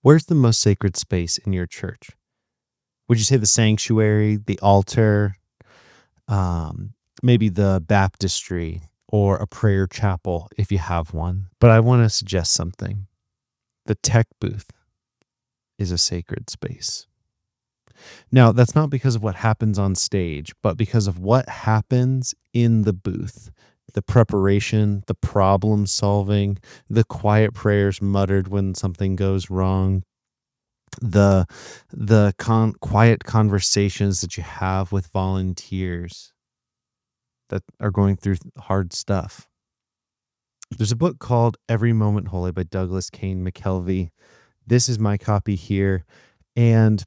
Where's the most sacred space in your church? Would you say the sanctuary, the altar, um, maybe the baptistry, or a prayer chapel if you have one? But I want to suggest something. The tech booth is a sacred space. Now, that's not because of what happens on stage, but because of what happens in the booth. The preparation, the problem solving, the quiet prayers muttered when something goes wrong, the quiet conversations that you have with volunteers that are going through hard stuff. There's a book called Every Moment Holy by Kaine McKelvey. This is my copy here, and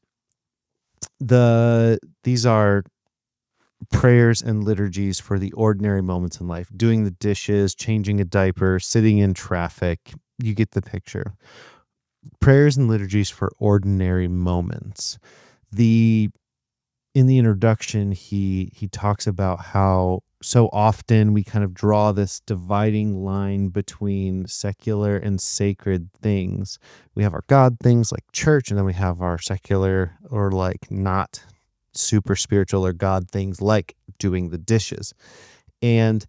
these are prayers and liturgies for the ordinary moments in life: doing the dishes, changing a diaper, sitting in traffic. You get the picture. Prayers and liturgies for ordinary moments. In the introduction, he talks about how so often we kind of draw this dividing line between secular and sacred things. We have our God things like church, and then we have our secular or like not super spiritual or God things like doing the dishes. And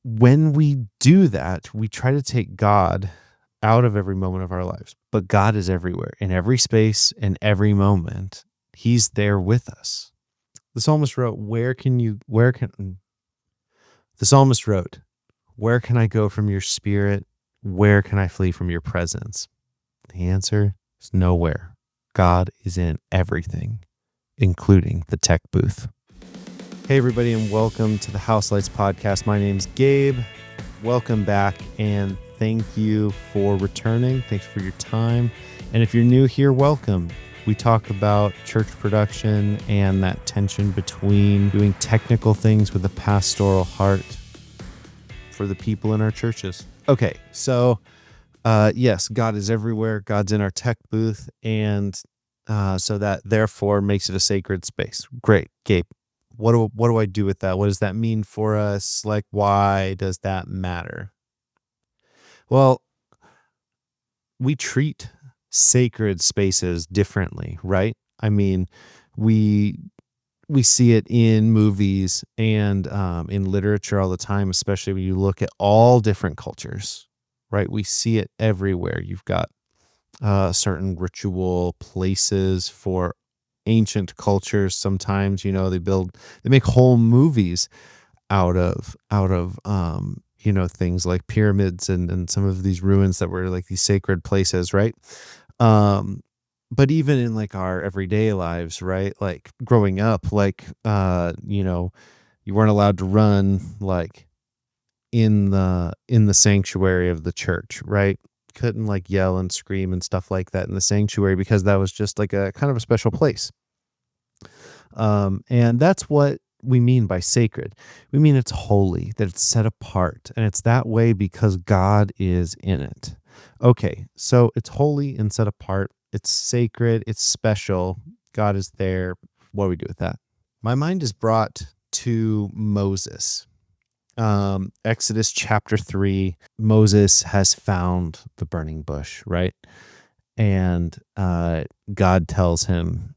when we do that, we try to take God out of every moment of our lives. But God is everywhere, in every space, in every moment. He's there with us. The psalmist wrote, the psalmist wrote, "Where can I go from your spirit? Where can I flee from your presence?" The answer is nowhere. God is in everything, including the tech booth. Hey, everybody, and welcome to the House Lights Podcast. My name's Gabe. Welcome back, and thank you for returning. Thanks for your time. And if you're new here, welcome. We talk about church production and that tension between doing technical things with a pastoral heart for the people in our churches. Okay, so yes, God is everywhere. God's in our tech booth, and so that therefore makes it a sacred space. Great, Gabe. What do I do with that? What does that mean for us? Like, why does that matter? Well, we treat sacred spaces differently, right? I mean, we see it in movies and in literature all the time, especially when you look at all different cultures, right? We see it everywhere. You've got certain ritual places for ancient cultures. Sometimes, they make whole movies out of things like pyramids and some of these ruins that were like these sacred places, right? But even in like our everyday lives, right? Like growing up, like you weren't allowed to run like in the sanctuary of the church, right? Couldn't like yell and scream and stuff like that in the sanctuary because that was just like a kind of a special place. And that's what we mean by sacred. We mean it's holy, that it's set apart, and it's that way because God is in it. Okay, so it's holy and set apart. It's sacred. It's special. God is there. What do we do with that? My mind is brought to Moses. Exodus chapter 3, Moses has found the burning bush, right? And God tells him,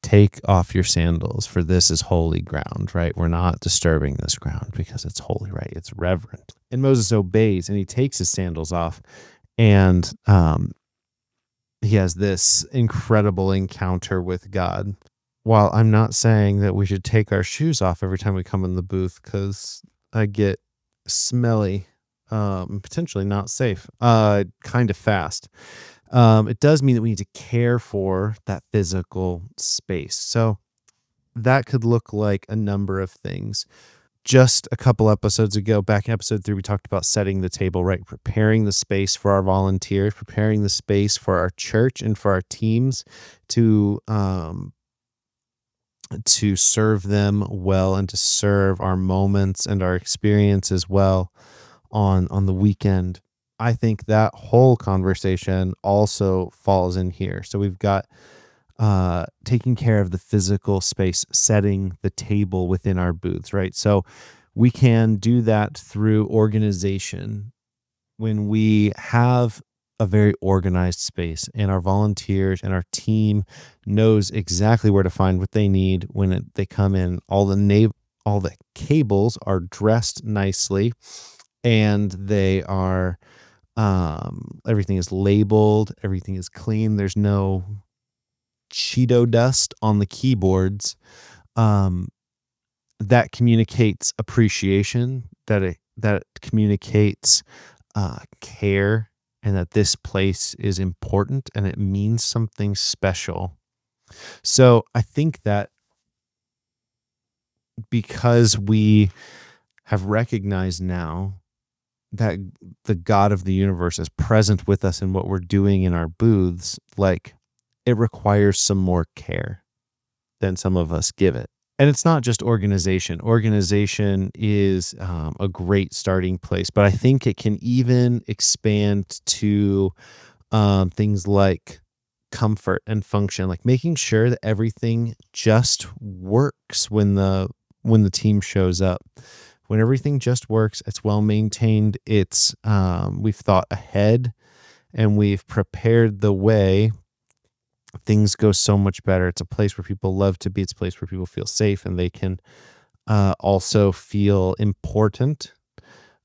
"Take off your sandals, for this is holy ground," right? We're not disturbing this ground because it's holy, right? It's reverent. And Moses obeys, and he takes his sandals off, and he has this incredible encounter with God. While I'm not saying that we should take our shoes off every time we come in the booth, because I get smelly, potentially not safe, kind of fast. It does mean that we need to care for that physical space. So that could look like a number of things. Just a couple episodes ago, back in episode 3, we talked about setting the table, right? Preparing the space for our volunteers, preparing the space for our church and for our teams to serve them well and to serve our moments and our experiences well on the weekend. I think that whole conversation also falls in here. So we've got taking care of the physical space, setting the table within our booths, right? So we can do that through organization. When we have a very organized space, and our volunteers and our team knows exactly where to find what they need when they come in. All the cables are dressed nicely, and they are everything is labeled, everything is clean. There's no Cheeto dust on the keyboards. Um, that communicates appreciation, that communicates care, and that this place is important and it means something special. So I think that because we have recognized now that the God of the universe is present with us in what we're doing in our booths, like, it requires some more care than some of us give it. And it's not just organization. Organization is a great starting place, but I think it can even expand to things like comfort and function, like making sure that everything just works when the team shows up. When everything just works, it's well maintained. It's we've thought ahead and we've prepared the way. Things go so much better. It's a place where people love to be. It's a place where people feel safe and they can also feel important.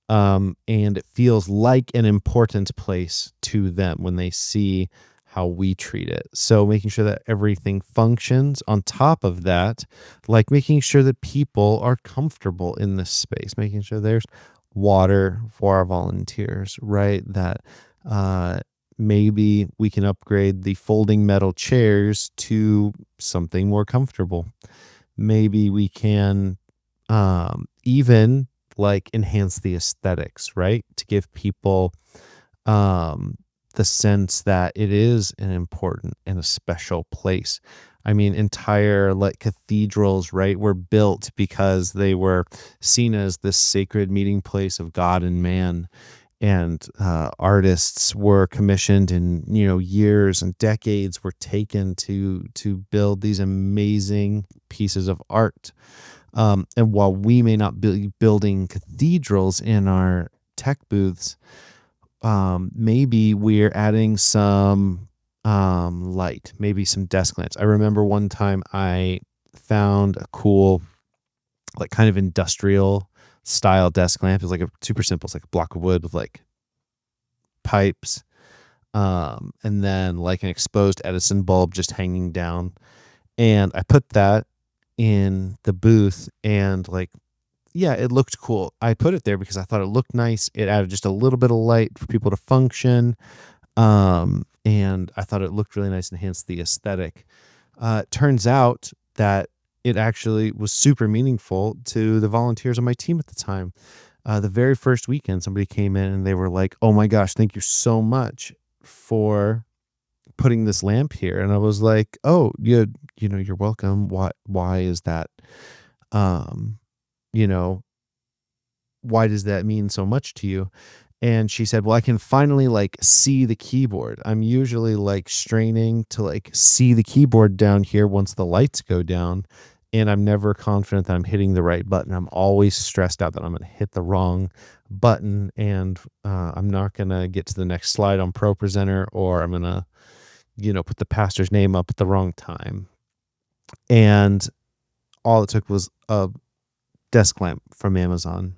And it feels like an important place to them when they see how we treat it. So making sure that everything functions. On top of that, like making sure that people are comfortable in this space, making sure there's water for our volunteers, right? That maybe we can upgrade the folding metal chairs to something more comfortable. Maybe we can even like enhance the aesthetics, right? To give people the sense that it is an important and a special place. I mean, entire like cathedrals, right, were built because they were seen as this sacred meeting place of God and man. And artists were commissioned, and years and decades were taken to build these amazing pieces of art. And while we may not be building cathedrals in our tech booths, maybe we're adding some light, maybe some desk lamps. I remember one time I found a cool, like, kind of industrial style desk lamp. It's like a super simple. It's like a block of wood with like pipes, and then like an exposed Edison bulb just hanging down. And I put that in the booth, and like, yeah, it looked cool. I put it there because I thought it looked nice. It added just a little bit of light for people to function. And I thought it looked really nice, enhanced the aesthetic. Turns out that it actually was super meaningful to the volunteers on my team at the time. The very first weekend, somebody came in and they were like, "Oh my gosh, thank you so much for putting this lamp here." And I was like, "Oh, you're welcome. Why is that? Um, you know, why does that mean so much to you?" And she said, "Well, I can finally like see the keyboard. I'm usually like straining to like see the keyboard down here once the lights go down. And I'm never confident that I'm hitting the right button. I'm always stressed out that I'm going to hit the wrong button, and I'm not going to get to the next slide on Pro Presenter, or I'm going to, put the pastor's name up at the wrong time." And all it took was a desk lamp from Amazon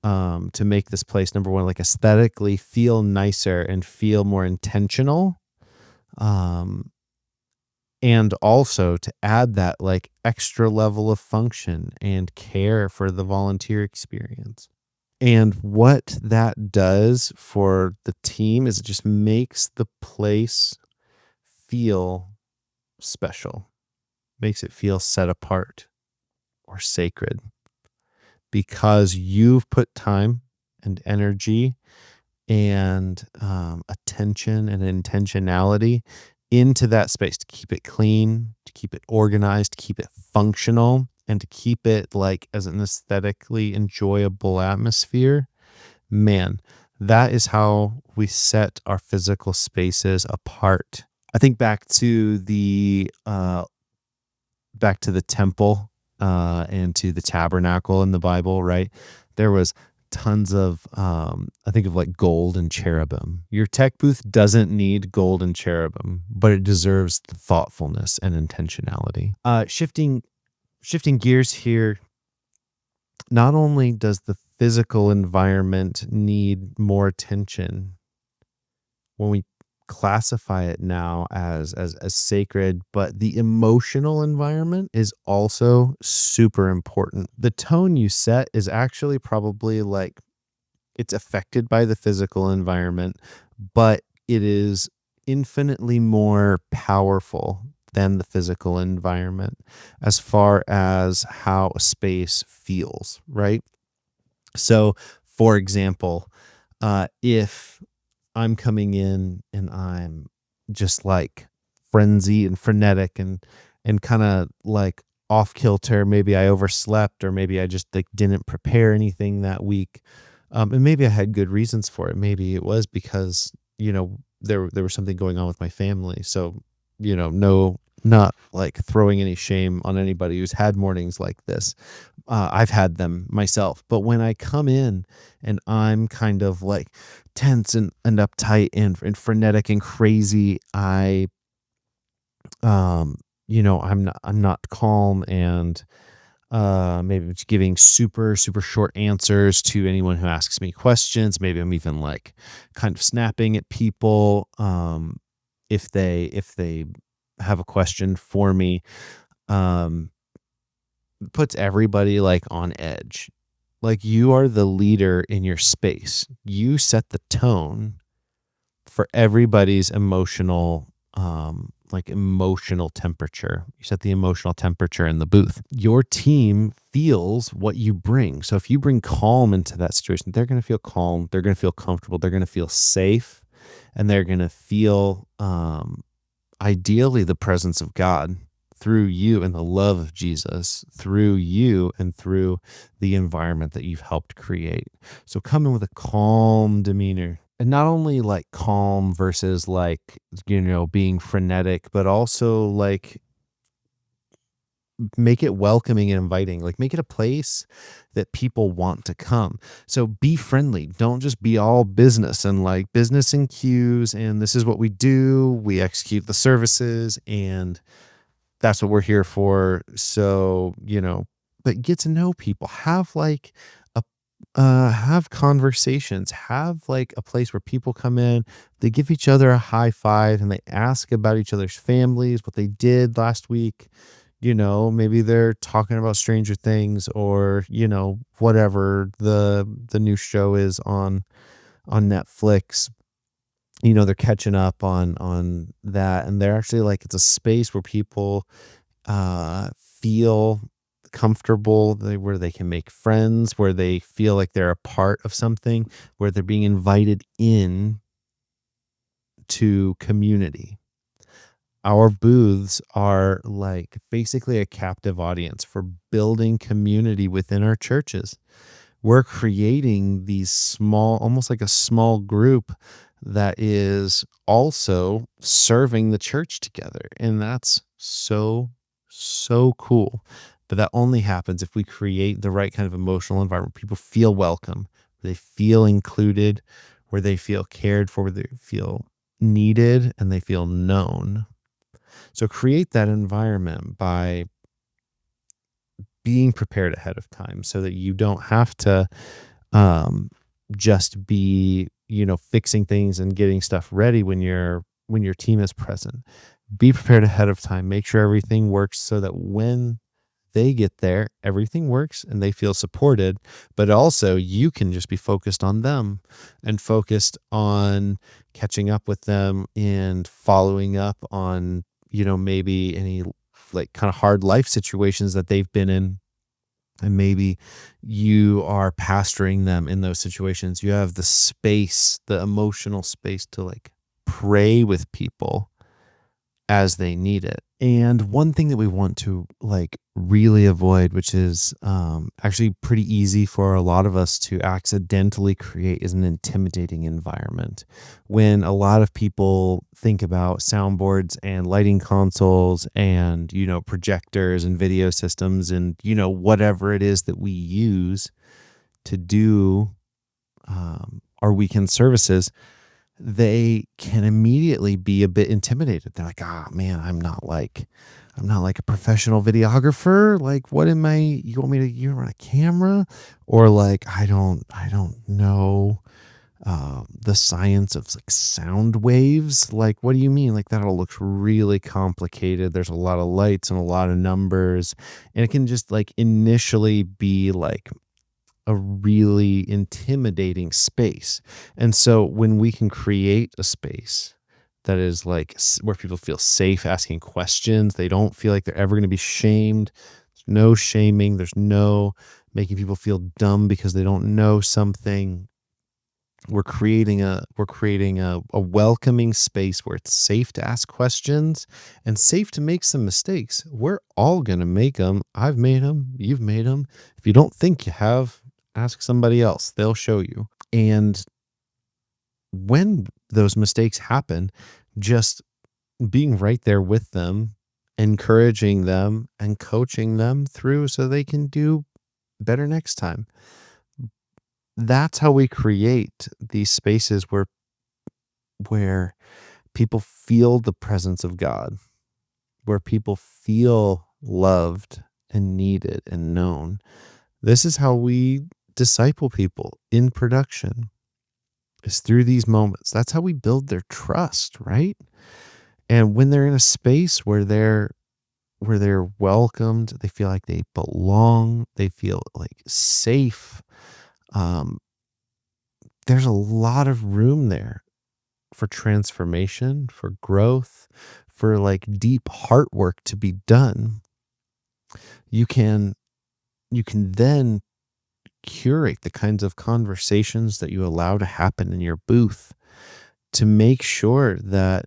to make this place, number one, like aesthetically feel nicer and feel more intentional. And also to add that like extra level of function and care for the volunteer experience. And what that does for the team is it just makes the place feel special, makes it feel set apart or sacred, because you've put time and energy and attention and intentionality into that space to keep it clean, to keep it organized, to keep it functional, and to keep it like as an aesthetically enjoyable atmosphere. Man, that is how we set our physical spaces apart. I think back to the temple and to the tabernacle in the Bible, right? There was tons of, I think of like gold and cherubim. Your tech booth doesn't need gold and cherubim, but it deserves the thoughtfulness and intentionality. Shifting gears here, not only does the physical environment need more attention when we classify it now as sacred, but the emotional environment is also super important. The tone you set is actually probably like it's affected by the physical environment, but it is infinitely more powerful than the physical environment as far as how a space feels, right? So, for example, if I'm coming in and I'm just like frenzy and frenetic and kind of like off kilter, maybe I overslept or maybe I just like didn't prepare anything that week. And maybe I had good reasons for it. Maybe it was because, there was something going on with my family. So, no, not like throwing any shame on anybody who's had mornings like this. I've had them myself. But when I come in and I'm kind of like tense and uptight and frenetic and crazy, I'm not calm and maybe it's giving super, super short answers to anyone who asks me questions. Maybe I'm even like kind of snapping at people. If they have a question for me, um, puts everybody like on edge. Like you are the leader in your space. You set the tone for everybody's emotional temperature. You set the emotional temperature in the booth. Your team feels what you bring. So if you bring calm into that situation, they're going to feel calm. They're going to feel comfortable. They're going to feel safe, and they're going to feel ideally the presence of God through you and the love of Jesus through you and through the environment that you've helped create. So come in with a calm demeanor, and not only like calm versus like, being frenetic, but also like make it welcoming and inviting, like make it a place that people want to come. So be friendly. Don't just be all business and like business and cues. And this is what we do. We execute the services and that's what we're here for. So, but get to know people, have like a, have conversations, have like a place where people come in, they give each other a high five and they ask about each other's families, what they did last week. Maybe they're talking about Stranger Things or, whatever the new show is on Netflix. They're catching up on that, and they're actually like it's a space where people feel comfortable, where they can make friends, where they feel like they're a part of something, where they're being invited in to community. Our booths are like basically a captive audience for building community within our churches. We're creating these small, almost like a small group that is also serving the church together. And that's so, so cool. But that only happens if we create the right kind of emotional environment. People feel welcome, they feel included, where they feel cared for, where they feel needed, and they feel known. So create that environment by being prepared ahead of time so that you don't have to just be, fixing things and getting stuff ready when your team is present. Be prepared ahead of time. Make sure everything works so that when they get there, everything works and they feel supported, but also you can just be focused on them and focused on catching up with them and following up on, maybe any like kind of hard life situations that they've been in. And maybe you are pastoring them in those situations. You have the space, the emotional space to like pray with people as they need it. And one thing that we want to like really avoid, which is actually pretty easy for a lot of us to accidentally create, is an intimidating environment. When a lot of people think about soundboards and lighting consoles and, projectors and video systems and, whatever it is that we use to do our weekend services, they can immediately be a bit intimidated. They're like, "Ah, man, I'm not like a professional videographer. Like, what am I? You want me to you run a camera, or like I don't know the science of like sound waves. Like, what do you mean? Like that all looks really complicated. There's a lot of lights and a lot of numbers, and it can just like initially be like a really intimidating space. And so when we can create a space that is like where people feel safe asking questions, they don't feel like they're ever going to be shamed. There's no shaming. There's no making people feel dumb because they don't know something. We're creating a welcoming space where it's safe to ask questions and safe to make some mistakes. We're all going to make them. I've made them. You've made them. If you don't think you have, ask somebody else. They'll show you. And when those mistakes happen, just being right there with them, encouraging them and coaching them through so they can do better next time. That's how we create these spaces where people feel the presence of God, where people feel loved and needed and known. This is how we disciple people in production, is through these moments. That's how we build their trust, right? And when they're in a space where they're welcomed, they feel like they belong, they feel like safe. Um, there's a lot of room there for transformation, for growth, for like deep heart work to be done. You can then curate the kinds of conversations that you allow to happen in your booth to make sure that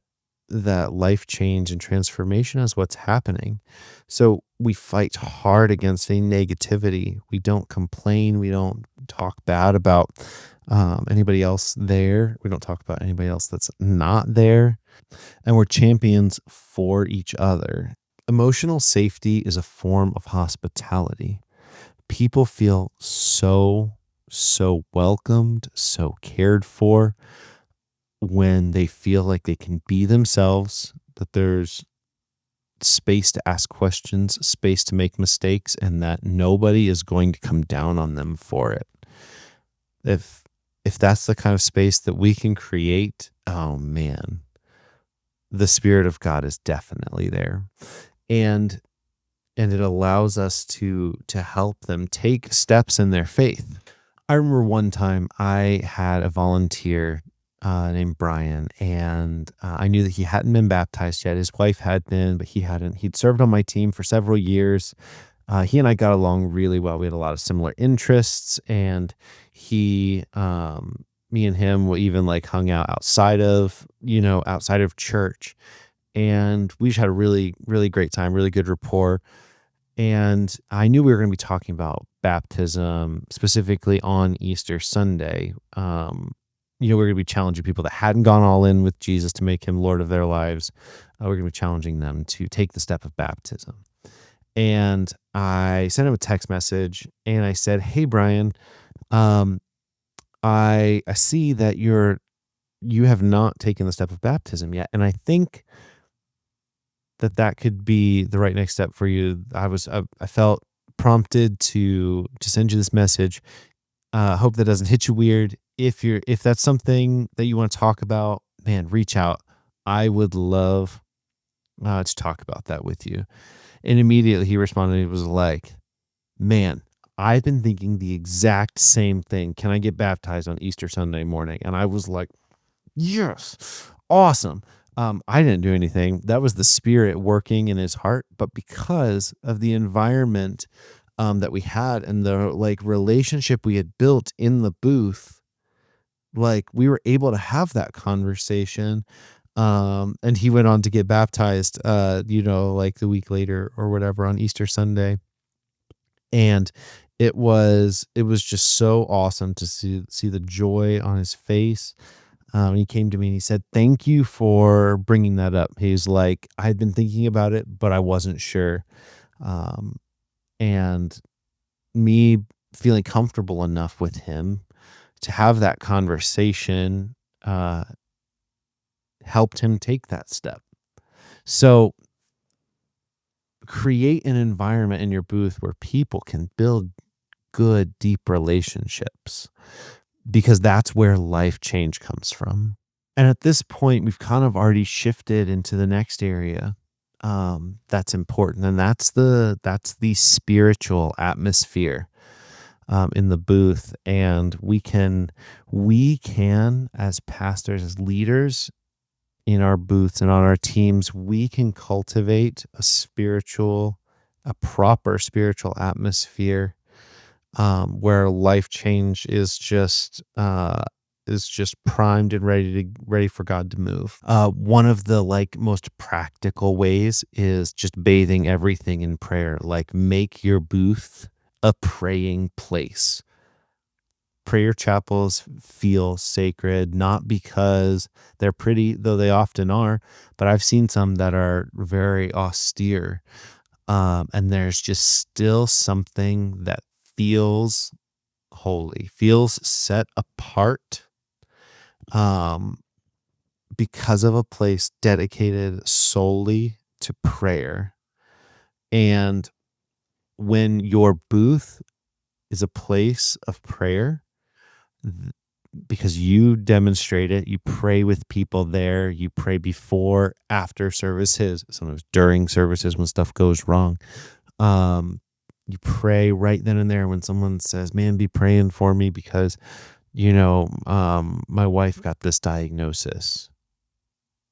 life change and transformation is what's happening. So we fight hard against any negativity. We don't complain. We don't talk bad about anybody else there. We don't talk about anybody else that's not there. And we're champions for each other. Emotional safety is a form of hospitality. People feel so welcomed, so cared for when they feel like they can be themselves, that there's space to ask questions, space to make mistakes, and that nobody is going to come down on them for it. If that's the kind of space that we can create, oh man, the Spirit of God is definitely there. And it allows us to help them take steps in their faith. I remember one time I had a volunteer named Brian, and I knew that he hadn't been baptized yet. His wife had been, but he hadn't. He'd served on my team for several years. He and I got along really well. We had a lot of similar interests, and me and him, we even like hung out outside of church, and we just had a really, really great time, really good rapport. And I knew we were going to be talking about baptism specifically on Easter Sunday. We're going to be challenging people that hadn't gone all in with Jesus to make him Lord of their lives. We're going to be challenging them to take the step of baptism. And I sent him a text message and I said, "Hey, Brian, I see that you have not taken the step of baptism yet. And I think that could be the right next step for you. I felt prompted to send you this message. Hope that doesn't hit you weird. If that's something that you want to talk about, man, reach out. I would love to talk about that with you." And immediately he responded. He was like, "Man, I've been thinking the exact same thing. Can I get baptized on Easter Sunday morning?" And I was like, "Yes, awesome." I didn't do anything. That was the Spirit working in his heart. But because of the environment that we had and the like relationship we had built in the booth, like we were able to have that conversation. And he went on to get baptized, like the week later or whatever on Easter Sunday. And it was just so awesome to see the joy on his face. He came to me and he said, "Thank you for bringing that up." He's like, "I had been thinking about it, but I wasn't sure." And me feeling comfortable enough with him to have that conversation helped him take that step. So create an environment in your booth where people can build good, deep relationships, because that's where life change comes from. And at this point, we've kind of already shifted into the next area that's important, and that's the spiritual atmosphere in the booth. And we can as pastors, as leaders in our booths and on our teams, we can cultivate a proper spiritual atmosphere where life change is just primed and ready for God to move. One of the most practical ways is just bathing everything in prayer. Like, make your booth a praying place. Prayer chapels feel sacred, not because they're pretty, though they often are, but I've seen some that are very austere. And there's just still something that feels holy, feels set apart, because of a place dedicated solely to prayer. And when your booth is a place of prayer, because you demonstrate it, you pray with people there, you pray before, after services, sometimes during services when stuff goes wrong. You pray right then and there when someone says, man, be praying for me because, my wife got this diagnosis.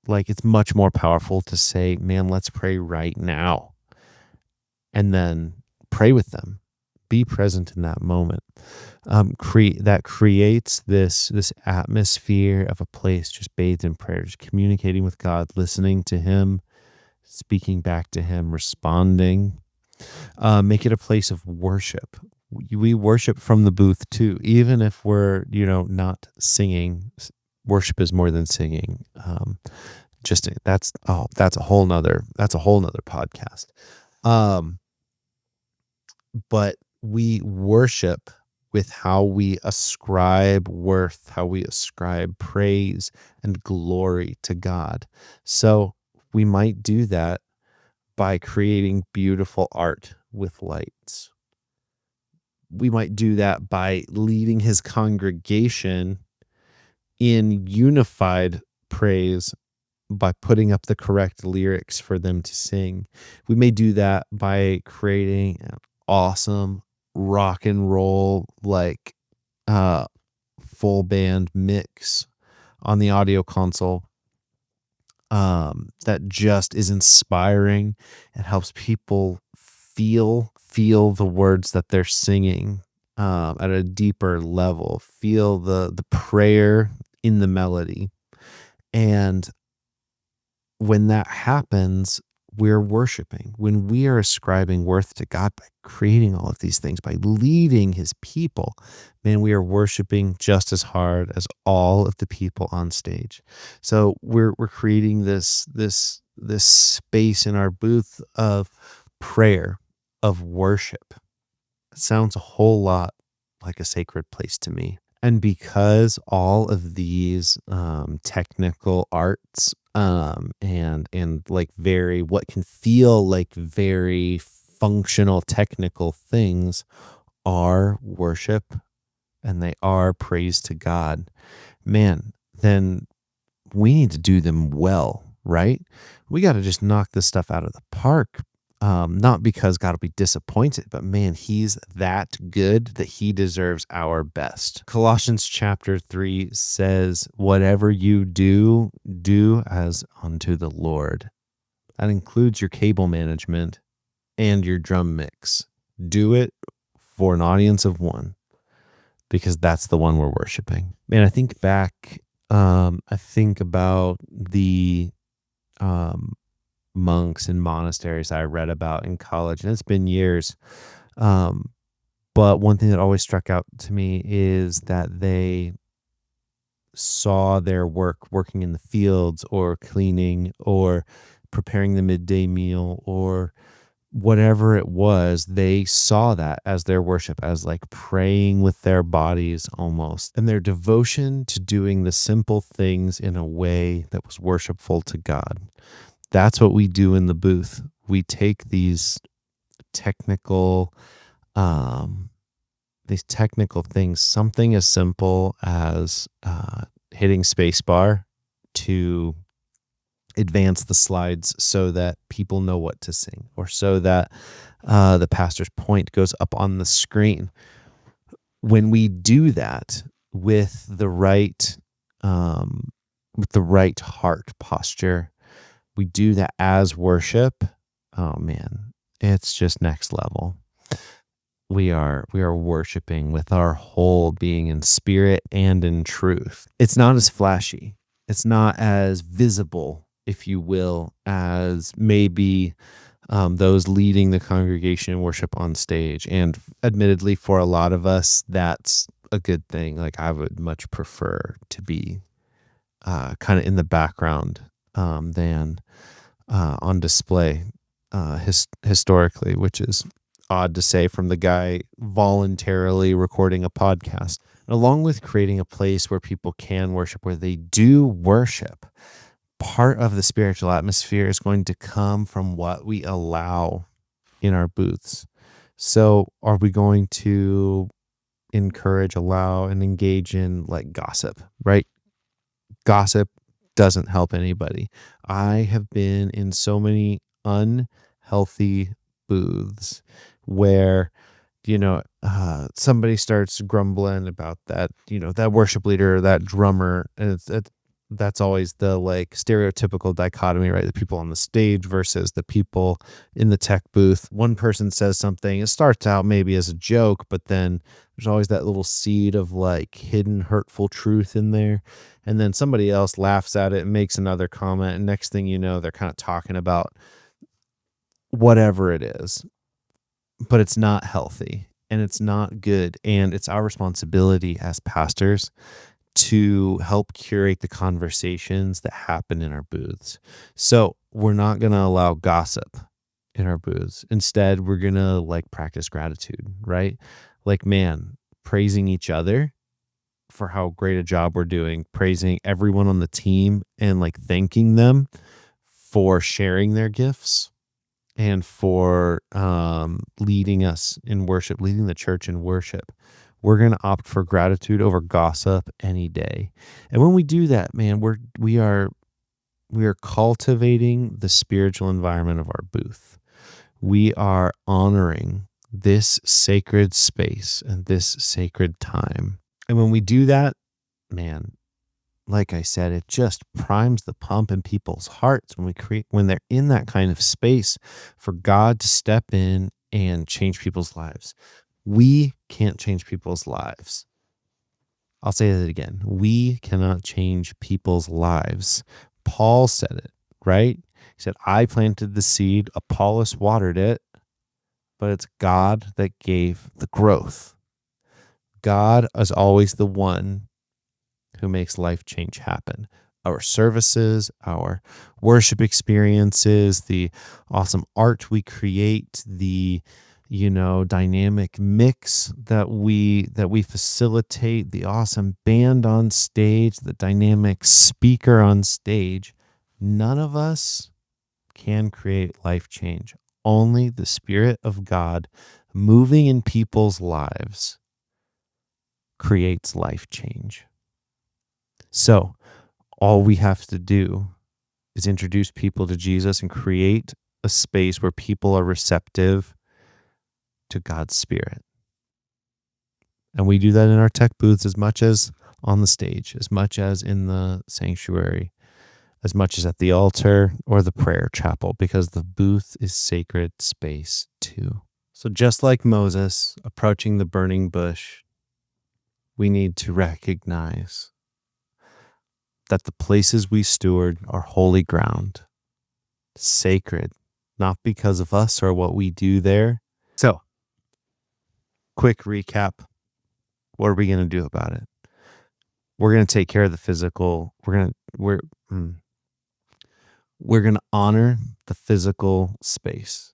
Like, it's much more powerful to say, man, let's pray right now. And then pray with them. Be present in that moment. That creates this atmosphere of a place just bathed in prayer, just communicating with God, listening to Him, speaking back to Him, responding. Make it a place of worship. We worship from the booth too, even if we're not singing. Worship is more than singing. That's a whole nother podcast. But we worship with how we ascribe worth, how we ascribe praise and glory to God. So we might do that by creating beautiful art with lights. We might do that by leading His congregation in unified praise by putting up the correct lyrics for them to sing. We may do that by creating an awesome rock and roll full band mix on the audio console that just is inspiring and helps people feel the words that they're singing at a deeper level, feel the prayer in the melody. And when that happens, we're worshiping. When we are ascribing worth to God by creating all of these things, by leading His people, man, we are worshiping just as hard as all of the people on stage. So we're creating this space in our booth of prayer, of worship. It sounds a whole lot like a sacred place to me. And because all of these technical arts and what can feel like very functional technical things are worship and they are praise to God, man, then we need to do them well, right? We got to just knock this stuff out of the park. Not because God will be disappointed, but man, He's that good that He deserves our best. Colossians chapter 3 says, whatever you do, do as unto the Lord. That includes your cable management and your drum mix. Do it for an audience of one, because that's the one we're worshiping. Man, I think back, I think about the monks and monasteries I read about in college, and it's been years. But one thing that always struck out to me is that they saw their working in the fields or cleaning or preparing the midday meal or whatever it was, they saw that as their worship, as like praying with their bodies almost, and their devotion to doing the simple things in a way that was worshipful to God. That's what we do in the booth. We take technical um these technical things, something as simple as hitting spacebar to advance the slides so that people know what to sing, or so that the pastor's point goes up on the screen. When we do that with um, the right heart posture, we do that as worship. Oh man, it's just next level. We are worshiping with our whole being in spirit and in truth. It's not as flashy. It's not as visible, if you will, as maybe those leading the congregation in worship on stage. And admittedly, for a lot of us, that's a good thing. Like, I would much prefer to be kind of in the background than on display historically, which is odd to say from the guy voluntarily recording a podcast. Along with creating a place where people can worship, where they do worship, part of the spiritual atmosphere is going to come from what we allow in our booths. So are we going to encourage, allow, and engage in like gossip, right? Gossip doesn't help anybody. I have been in so many unhealthy booths where, somebody starts grumbling about that, that worship leader, or that drummer, and that's always the like stereotypical dichotomy, right? The people on the stage versus the people in the tech booth. One person says something, it starts out maybe as a joke, but then there's always that little seed of like hidden hurtful truth in there. And then somebody else laughs at it and makes another comment. And next thing you know, they're kind of talking about whatever it is, but it's not healthy and it's not good. And it's our responsibility as pastors to help curate the conversations that happen in our booths. So we're not going to allow gossip in our booths. Instead, we're going to like practice gratitude, right? Like, man, praising each other for how great a job we're doing, praising everyone on the team and like thanking them for sharing their gifts and for leading us in worship, leading the church in worship. We're going to opt for gratitude over gossip any day. And when we do that, man, we are cultivating the spiritual environment of our booth. We are honoring this sacred space and this sacred time. And when we do that, man, like I said, it just primes the pump in people's hearts when they're in that kind of space for God to step in and change people's lives. We can't change people's lives. I'll say that again. We cannot change people's lives. Paul said it, right? He said, I planted the seed, Apollos watered it, but it's God that gave the growth. God is always the one who makes life change happen. Our services, our worship experiences, the awesome art we create, the dynamic mix that we facilitate, the awesome band on stage, the dynamic speaker on stage, none of us can create life change. Only the Spirit of God moving in people's lives creates life change. So all we have to do is introduce people to Jesus and create a space where people are receptive to God's Spirit. And we do that in our tech booths as much as on the stage, as much as in the sanctuary, as much as at the altar or the prayer chapel, because the booth is sacred space too. So just like Moses approaching the burning bush, we need to recognize that the places we steward are holy ground, sacred, not because of us or what we do there. So, quick recap. What are we going to do about it? We're going to take care of the physical. We're going to honor the physical space.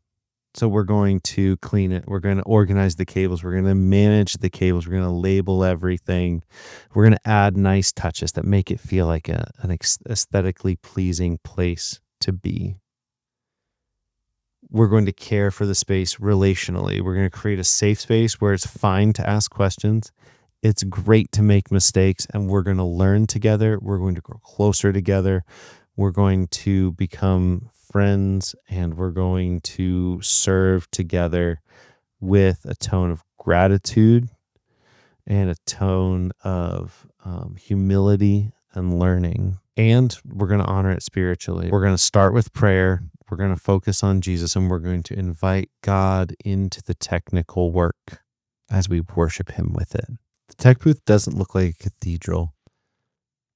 So we're going to clean it. We're going to organize the cables. We're going to manage the cables. We're going to label everything. We're going to add nice touches that make it feel like an aesthetically pleasing place to be. We're going to care for the space relationally. We're going to create a safe space where it's fine to ask questions. It's great to make mistakes, and we're going to learn together. We're going to grow closer together. We're going to become friends, and we're going to serve together with a tone of gratitude and a tone of humility and learning. And we're going to honor it spiritually. We're going to start with prayer. We're going to focus on Jesus, and we're going to invite God into the technical work as we worship him with it. The tech booth doesn't look like a cathedral,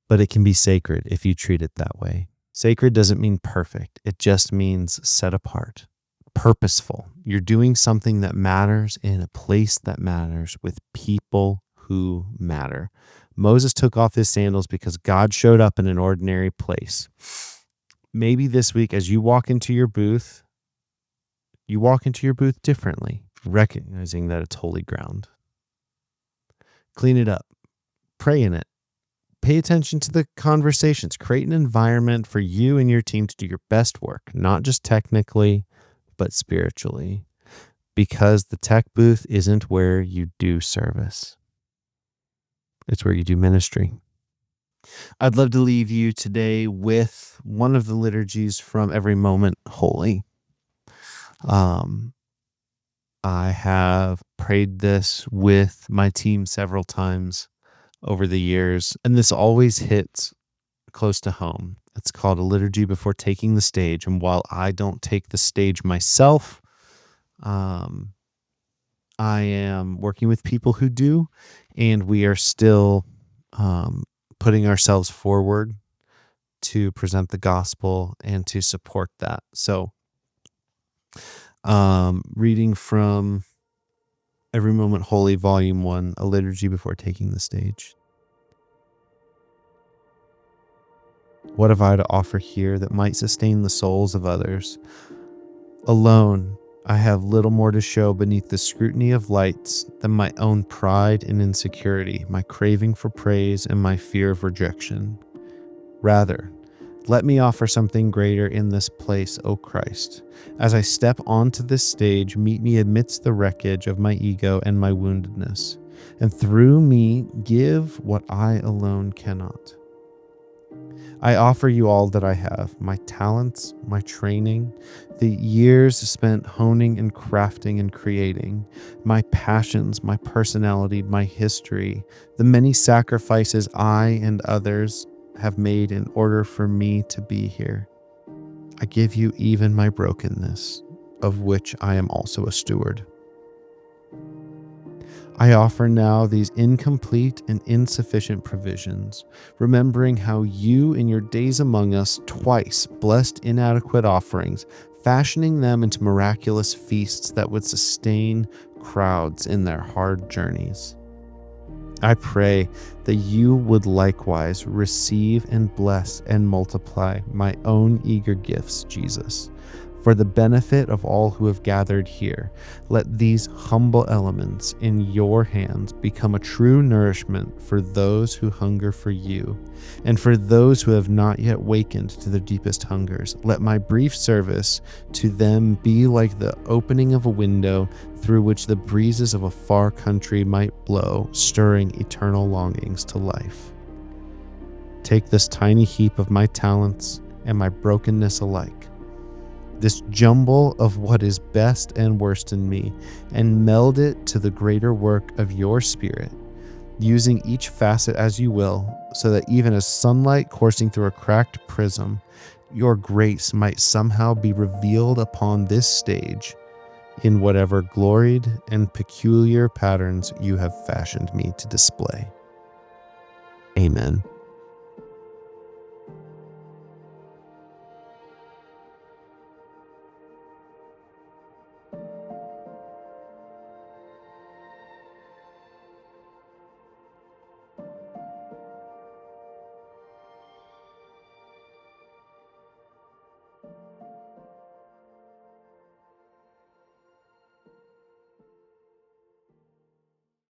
but it can be sacred if you treat it that way. Sacred doesn't mean perfect. It just means set apart, purposeful. You're doing something that matters in a place that matters with people who matter. Moses took off his sandals because God showed up in an ordinary place. Maybe this week, as you walk into your booth differently, recognizing that it's holy ground. Clean it up. Pray in it. Pay attention to the conversations. Create an environment for you and your team to do your best work, not just technically, but spiritually. Because the tech booth isn't where you do service. It's where you do ministry. I'd love to leave you today with one of the liturgies from Every Moment Holy. I have prayed this with my team several times over the years, and this always hits close to home. It's called A Liturgy Before Taking the Stage, and while I don't take the stage myself, I am working with people who do, and we are still putting ourselves forward to present the gospel and to support that. So, reading from Every Moment Holy, Volume 1, A Liturgy Before Taking the Stage. What have I to offer here that might sustain the souls of others? Alone, I have little more to show beneath the scrutiny of lights than my own pride and insecurity, my craving for praise and my fear of rejection. Rather, let me offer something greater in this place, O Christ. As I step onto this stage, meet me amidst the wreckage of my ego and my woundedness, and through me give what I alone cannot. I offer you all that I have, my talents, my training, the years spent honing and crafting and creating, my passions, my personality, my history, the many sacrifices I and others have made in order for me to be here. I give you even my brokenness, of which I am also a steward. I offer now these incomplete and insufficient provisions, remembering how you in your days among us twice blessed inadequate offerings, fashioning them into miraculous feasts that would sustain crowds in their hard journeys. I pray that you would likewise receive and bless and multiply my own eager gifts, Jesus. For the benefit of all who have gathered here, let these humble elements in your hands become a true nourishment for those who hunger for you, and for those who have not yet wakened to their deepest hungers. Let my brief service to them be like the opening of a window through which the breezes of a far country might blow, stirring eternal longings to life. Take this tiny heap of my talents and my brokenness alike, this jumble of what is best and worst in me, and meld it to the greater work of your Spirit, using each facet as you will, so that even as sunlight coursing through a cracked prism, your grace might somehow be revealed upon this stage in whatever gloried and peculiar patterns you have fashioned me to display. Amen.